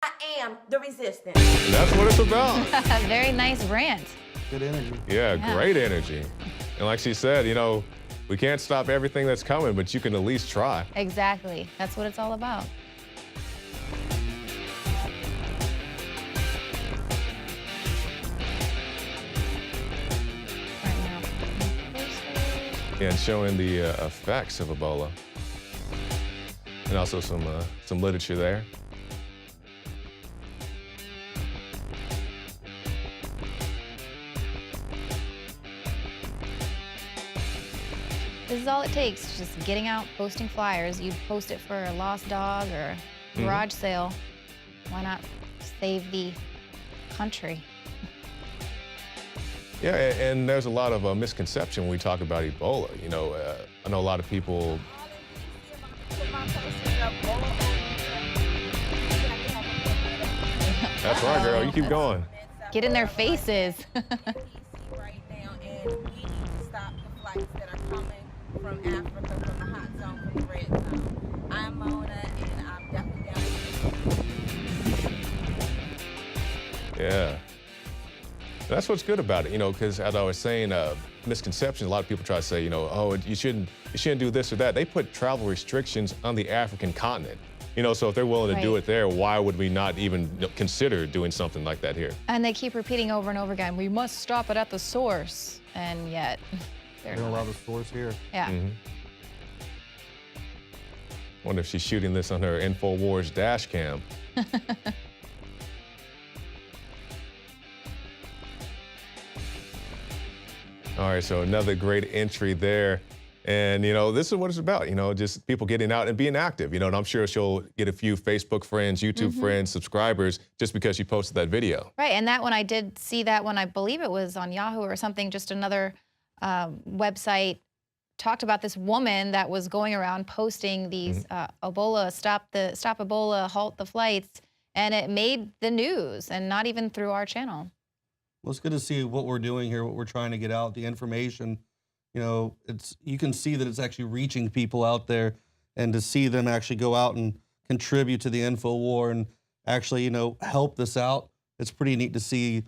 I am the resistance. That's what it's about. Very nice rant. Good energy. Yeah, Yeah. great energy. And like she said, you know, we can't stop everything that's coming, but you can at least try. Exactly. That's what it's all about. Right now. And showing the effects of Ebola. And also some literature there. This is all it takes, just getting out, posting flyers. You'd post it for a lost dog or a garage sale. Why not save the country? Yeah, and there's a lot of misconception when we talk about Ebola. You know, I know a lot of people. That's right, girl. You keep going. Get in their faces. Right now, and we need to stop the flights that are coming from Africa, from the hot zone, from the red zone. I'm Mona, and I'm definitely down. Yeah. That's what's good about it, you know, because as I was saying, misconceptions, a lot of people try to say, you know, oh, you shouldn't do this or that. They put travel restrictions on the African continent. You know, so if they're willing to do it there, why would we not even consider doing something like that here? And they keep repeating over and over again, we must stop it at the source. And yet, They don't allow the source here. Yeah. Wonder if she's shooting this on her INFOWARS dash cam. All right, so another great entry there. And, you know, this is what it's about, you know, just people getting out and being active, you know, and I'm sure she'll get a few Facebook friends, YouTube friends, subscribers, just because she posted that video. Right, and that one, I did see that one, I believe it was on Yahoo or something, just another website talked about this woman that was going around posting these Ebola, stop Ebola, halt the flights, and it made the news, and not even through our channel. Well, it's good to see what we're doing here, what we're trying to get out, the information. You know, you can see that it's actually reaching people out there, and to see them actually go out and contribute to the info war and actually, you know, help this out. It's pretty neat to see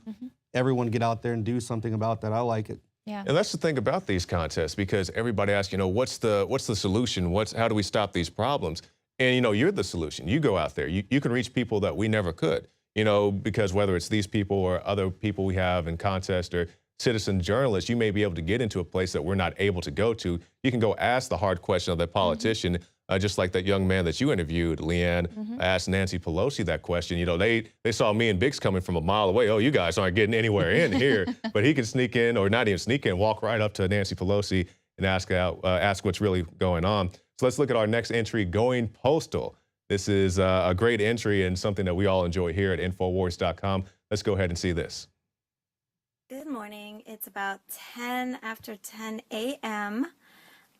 everyone get out there and do something about that. I like it. Yeah. And that's the thing about these contests, because everybody asks, you know, what's the solution? How do we stop these problems? And, you know, you're the solution. You go out there. You can reach people that we never could, you know, because whether it's these people or other people we have in contest or citizen journalists, you may be able to get into a place that we're not able to go to. You can go ask the hard question of the politician, just like that young man that you interviewed, Leanne, asked Nancy Pelosi that question. You know, they saw me and Biggs coming from a mile away. Oh, you guys aren't getting anywhere in here. But he can sneak in, or not even sneak in, walk right up to Nancy Pelosi and ask what's really going on. So let's look at our next entry, Going Postal. This is a great entry and something that we all enjoy here at INFOWARS.com. Let's go ahead and see this. Good morning. It's about 10 after 10 a.m.,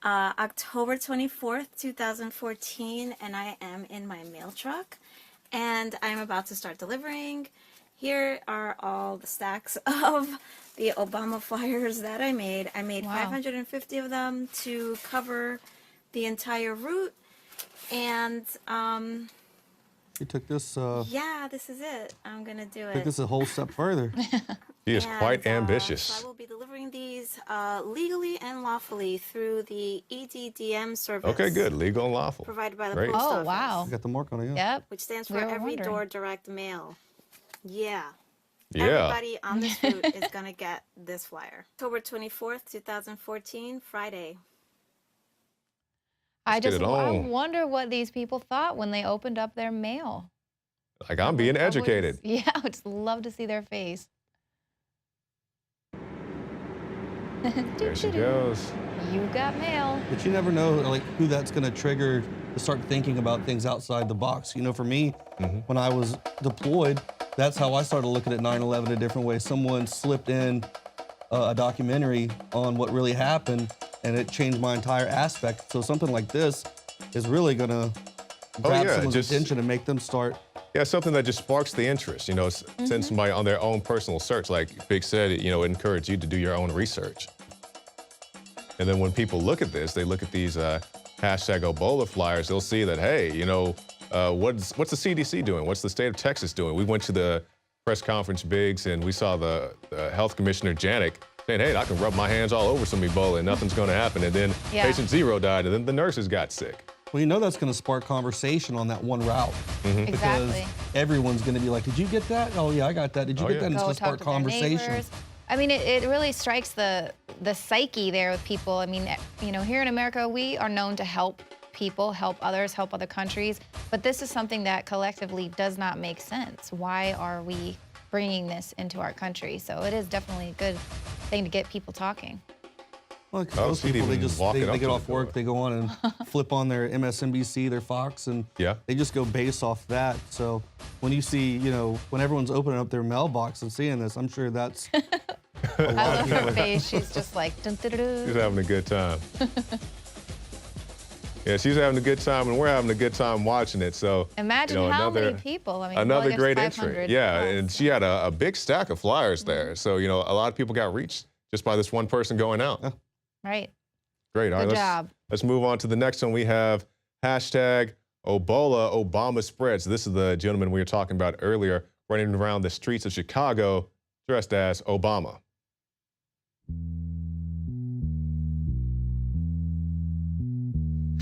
October 24th, 2014, and I am in my mail truck, and I'm about to start delivering. Here are all the stacks of the Obama flyers that I made. I made 550 of them to cover the entire route, and You took this. yeah, this is it. I'm gonna do it. Took this a whole step further. He is quite ambitious. So I will be delivering these legally and lawfully through the EDDM service. Okay, good. Legal and lawful. Provided by the Great. post Oh, office. wow. You got the mark on it, yeah. Yep. Which stands We for were Every wondering. Door Direct Mail. Yeah. Yeah. Everybody on this route is going to get this flyer. October 24th, 2014, Friday. I get it on. wonder what these people thought when they opened up their mail. Like, I'm being educated. Yeah, I would just love to see their face. There she goes. You got mail. But you never know, like, who that's going to trigger to start thinking about things outside the box. You know, for me, when I was deployed, that's how I started looking at 9/11 a different way. Someone slipped in a documentary on what really happened, and it changed my entire aspect. So something like this is really going to grab someone's attention and make them start. Yeah, something that just sparks the interest, you know, send somebody on their own personal search. Like Big said, you know, encourage you to do your own research. And then when people look at this, they look at these hashtag Ebola flyers, they'll see that, hey, you know, what's the CDC doing? What's the state of Texas doing? We went to the press conference, Biggs, and we saw the health commissioner, Janik, saying, hey, I can rub my hands all over some Ebola and nothing's going to happen. And then patient 0 died, and then the nurses got sick. Well, you know that's going to spark conversation on that one route. Exactly. Because everyone's going to be like, did you get that? Oh, yeah, I got that. Did you get that? And it's Go going to talk spark to their conversation. neighbors. I mean, it really strikes the psyche there with people. I mean, you know, here in America, we are known to help people, help others, help other countries. But this is something that collectively does not make sense. Why are we bringing this into our country? So it is definitely a good thing to get people talking. Well, those people, they get off work, they go on and flip on their MSNBC, their Fox, and they just go base off that. So when you see, you know, when everyone's opening up their mailbox and seeing this, I'm sure that's a lot I love of people. her face. She's just like, dun, dun, dun, dun. She's having a good time. Yeah, she's having a good time, and we're having a good time watching it. So Imagine how many people. I mean, another well, I guess great 500 entry. Yeah, plus. and she had a big stack of flyers there. So, you know, a lot of people got reached just by this one person going out. Right. Great. All right, Good job. let's move on to the next one. We have hashtag Ebola Obama spreads. This is the gentleman we were talking about earlier, running around the streets of Chicago dressed as Obama.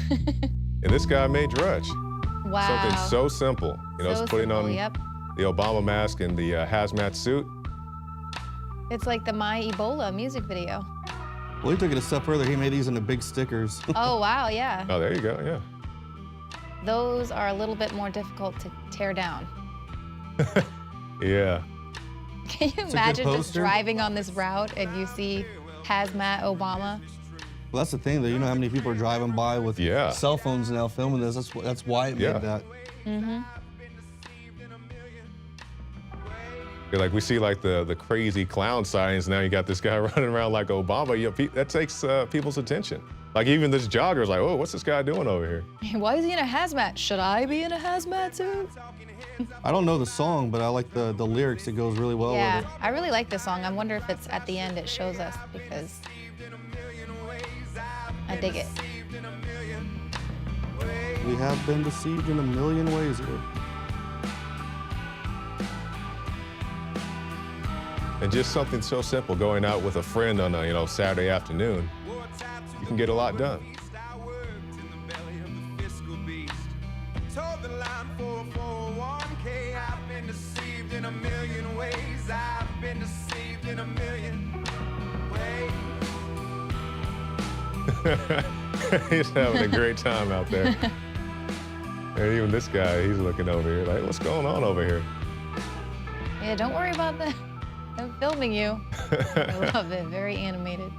And this guy made Drudge. Wow. Something so simple. You know, So it's putting simple, on yep. the Obama mask and the hazmat suit. It's like the My Ebola music video. Well, he took it a step further. He made these into big stickers. Oh, wow, yeah. Oh, there you go, yeah. Those are a little bit more difficult to tear down. Yeah. Can you good imagine just poster. driving on this route and you see Hazmat Obama? Well, that's the thing, though. You know how many people are driving by with cell phones now filming this? That's why it made that. Mm-hmm. Like we see like the crazy clown signs. Now you got this guy running around like Obama. You know, that takes people's attention. Like even this jogger's like, oh, what's this guy doing over here? Why is he in a hazmat? Should I be in a hazmat suit? I don't know the song, but I like the lyrics. It goes really well Yeah, with it. I really like this song. I wonder if it's at the end it shows us because I dig it. We have been deceived in a million ways here. And just something so simple, going out with a friend on a Saturday afternoon, you can get a lot done. He's having a great time out there. And even this guy, he's looking over here like, what's going on over here? Yeah, don't worry about that. I'm filming you. I love it. Very animated.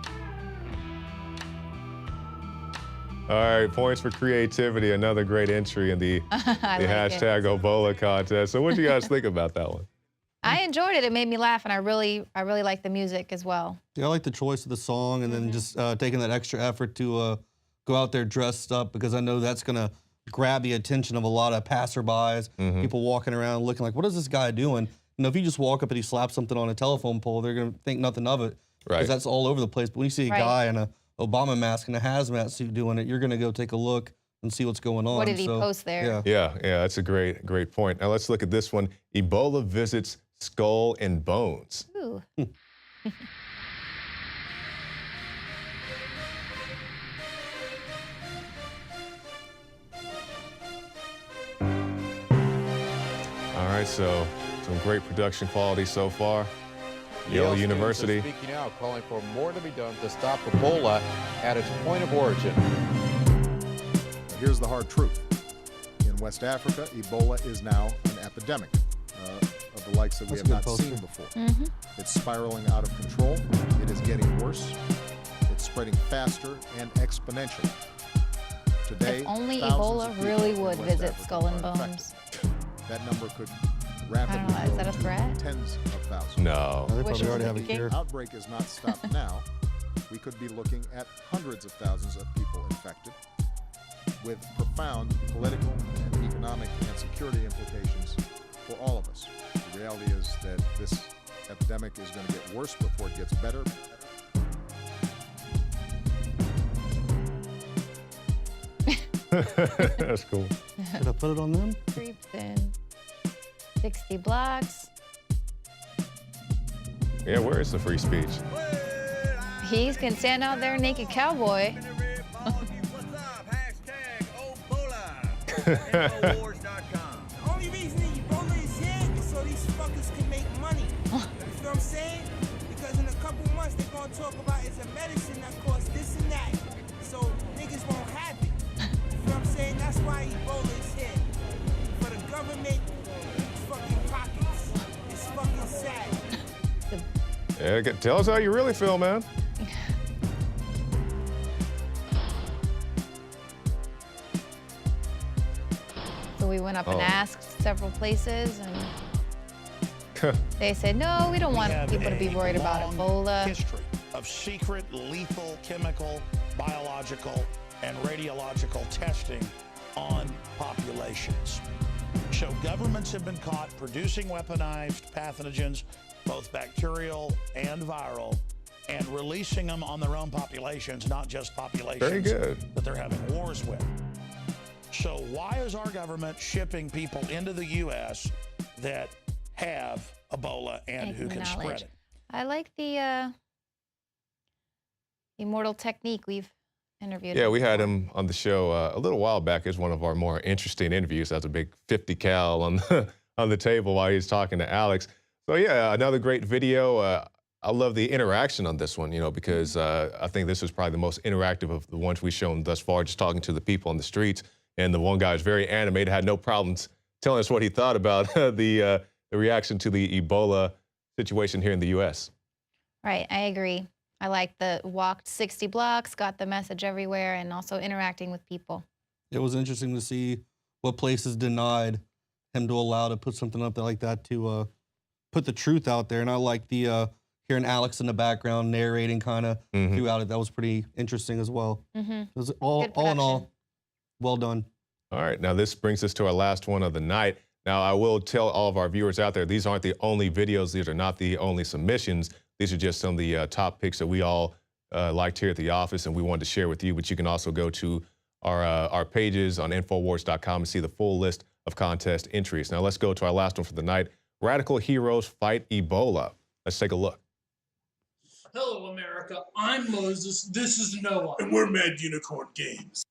All right, points for creativity. Another great entry in the hashtag Ebola contest. So what do you guys think about that one? I enjoyed it. It made me laugh, and I really like the music as well. Yeah, I like the choice of the song and then just taking that extra effort to go out there dressed up because I know that's going to grab the attention of a lot of passerbys, people walking around looking like, what is this guy doing? You know, if you just walk up and he slaps something on a telephone pole, they're going to think nothing of it because that's all over the place. But when you see a guy in a Obama mask and a hazmat suit doing it, you're going to go take a look and see what's going on. What did he post there? Yeah, that's a great point. Now let's look at this one. Ebola visits Skull and Bones. Ooh. All right, so some great production quality so far. Yale University. Speaking out, calling for more to be done to stop Ebola at its point of origin. Here's the hard truth. In West Africa, Ebola is now an epidemic of the likes that we have not seen before. It's spiraling out of control. It is getting worse. It's spreading faster and exponentially. Today, If only thousands Ebola of people really in would West visit Africa Skull and are Bones. infected. That number could rapidly I don't know, is grow that a to threat? tens of thousands. No. They Wish probably it already was have a a cure. Outbreak is not stopped now. We could be looking at hundreds of thousands of people infected with profound political and economic and security implications for all of us. The reality is that this epidemic is going to get worse before it gets better. That's cool. Did I put it on them? Creeps in 60 blocks. Yeah, where is the free speech? He can stand out there naked cowboy. The only reason Ebola is here is so these fuckers can make money. You know what I'm saying? Because in a couple months they're gonna talk about it's a medicine that costs this and that. So niggas won't have it. You know what I'm saying? That's why Ebola is here. For the government, fucking pockets. It's fucking sad. Yeah, tell us how you really feel, man. So we went up and asked several places, and they said, no, we don't want people to be worried about Ebola. History of secret, lethal, chemical, biological, and radiological testing on populations. So governments have been caught producing weaponized pathogens, both bacterial and viral, and releasing them on their own populations, not just populations Very good. that they're having wars with. So why is our government shipping people into the U.S. that have Ebola and who can spread Acknowledge. it? I like the immortal technique we've interviewed. Yeah, him we had before. him on the show a little while back. It's one of our more interesting interviews. That's a big 50 cal on the table while he's talking to Alex. So yeah, another great video. I love the interaction on this one, you know, because I think this is probably the most interactive of the ones we've shown thus far, just talking to the people on the streets. And the one guy was very animated, had no problems telling us what he thought about the reaction to the Ebola situation here in the U.S. Right, I agree. I like the walked 60 blocks, got the message everywhere, and also interacting with people. It was interesting to see what places denied him to allow to put something up there like that to put the truth out there. And I like the hearing Alex in the background narrating kind of throughout it. That was pretty interesting as well. It was all in all, well done. All right, now this brings us to our last one of the night. Now, I will tell all of our viewers out there, these aren't the only videos. These are not the only submissions. These are just some of the top picks that we all liked here at the office and we wanted to share with you. But you can also go to our pages on INFOWARS.com and see the full list of contest entries. Now, let's go to our last one for the night. Radical Heroes Fight Ebola. Let's take a look. Hello, America. I'm Moses. This is Noah. And we're Mad Unicorn Games.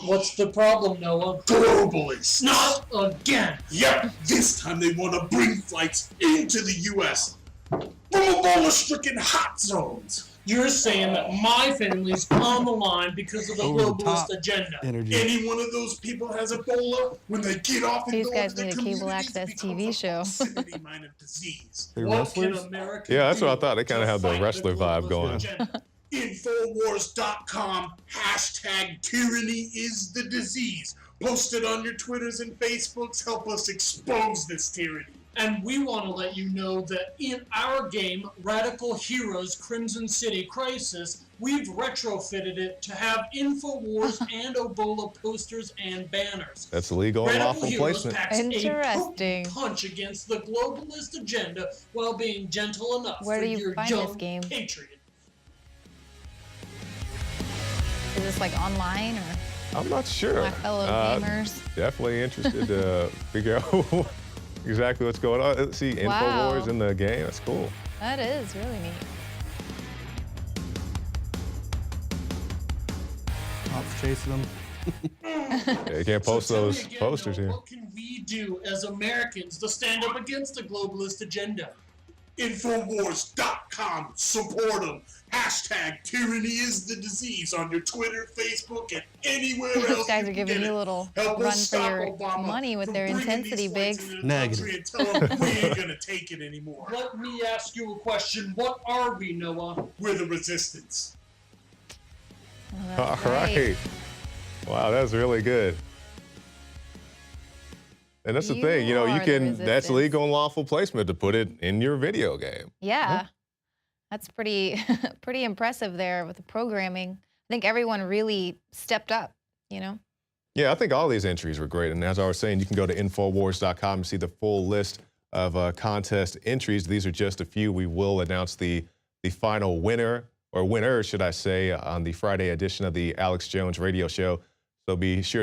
What's the problem, Noah? Globalists. Not again. Yep, this time they want to bring flights into the U.S. from Ebola-stricken hot zones. You're saying that my family's on the line because of the globalist agenda. Energy. Any one of those people has Ebola when they get off and These go guys into the need a cable communities, access it becomes TV a show. proximity-minded disease. They're What can wrestlers? America Yeah, that's what I do thought. They kind of to have the fight wrestler vibe globalist going. agenda? Infowars.com, hashtag tyranny is the disease. Post it on your Twitters and Facebooks. Help us expose this tyranny. And we want to let you know that in our game, Radical Heroes Crimson City Crisis, we've retrofitted it to have InfoWars and Ebola posters and banners. That's illegal and Radical lawful Heroes placement. packs Interesting. a potent punch against the globalist agenda while being gentle enough Where for do you your find young this game? patriot. Is this like online or I'm not sure. my fellow gamers? Definitely interested to figure out exactly what's going on. Let's see, Wow. InfoWars in the game. That's cool. That is really neat. Cops chasing them. Yeah, you can't post So tell me those again, posters Noah, here. What can we do as Americans to stand up against the globalist agenda? Infowars.com. Support them. Hashtag tyranny is the disease on your Twitter, Facebook, and anywhere else. These guys you are can giving get you it. a little Help run us for stop your Obama money with from their bringing intensity, these flights Biggs. into the Negative. country and tell them we ain't gonna take it anymore. Let me ask you a question. What are we, Noah? We're the resistance. Oh, All that's great. right. Wow, that's really good. And that's the You thing, you know, you are the can, that's resistance. legal and lawful placement to put it in your video game. Yeah. That's pretty pretty impressive there with the programming. I think everyone really stepped up, you know? Yeah, I think all these entries were great. And as I was saying, you can go to Infowars.com and see the full list of contest entries. These are just a few. We will announce the final winner or winner, should I say, on the Friday edition of the Alex Jones Radio Show. So be sure to